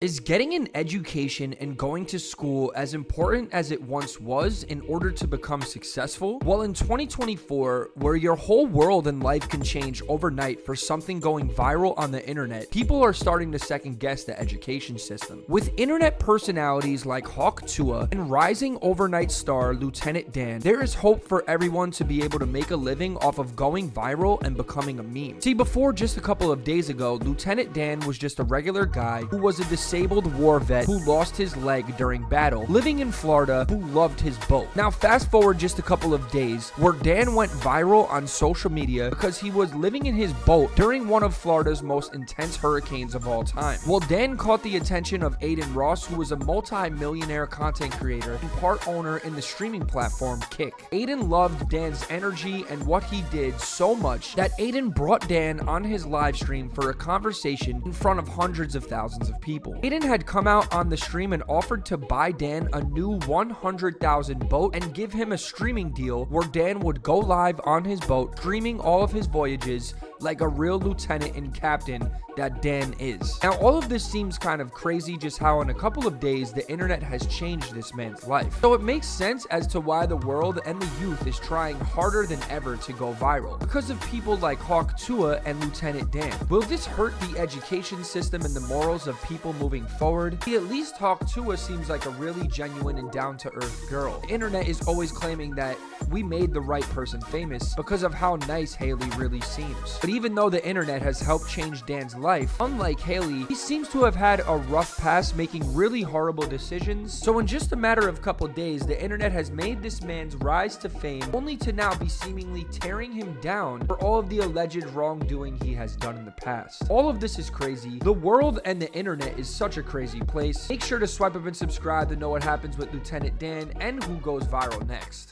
Is getting an education and going to school as important as it once was in order to become successful? Well, in 2024, where your whole world and life can change overnight for something going viral on the internet, people are starting to second guess the education system. With internet personalities like Hawk Tua and rising overnight star Lieutenant Dan, there is hope for everyone to be able to make a living off of going viral and becoming a meme. See, before just a couple of days ago, Lieutenant Dan was just a regular guy who was a disabled war vet who lost his leg during battle, living in Florida, who loved his boat. Now fast forward just a couple of days, where Dan went viral on social media because he was living in his boat during one of Florida's most intense hurricanes of all time. Well, Dan caught the attention of Adin, who was a multi-millionaire content creator and part owner in the streaming platform Kick. Adin loved Dan's energy and what he did so much that Adin brought Dan on his live stream for a conversation in front of hundreds of thousands of people. Adin had come out on the stream and offered to buy Dan a new 100,000 boat and give him a streaming deal where Dan would go live on his boat, streaming all of his voyages like a real lieutenant and captain that Dan is. Now, all of this seems kind of crazy, just how in a couple of days the internet has changed this man's life. So it makes sense as to why the world and the youth is trying harder than ever to go viral, because of people like Hawk Tua and Lieutenant Dan. Will this hurt the education system and the morals of people moving forward? At least Hawk Tua seems like a really genuine and down-to-earth girl. The internet is always claiming that we made the right person famous because of how nice Haley really seems. But even though the internet has helped change Dan's life, unlike Haley, he seems to have had a rough past making really horrible decisions. So in just a matter of couple days, the internet has made this man's rise to fame only to now be seemingly tearing him down for all of the alleged wrongdoing he has done in the past. All of this is crazy. The world and the internet is such a crazy place. Make sure to swipe up and subscribe to know what happens with Lieutenant Dan and who goes viral next.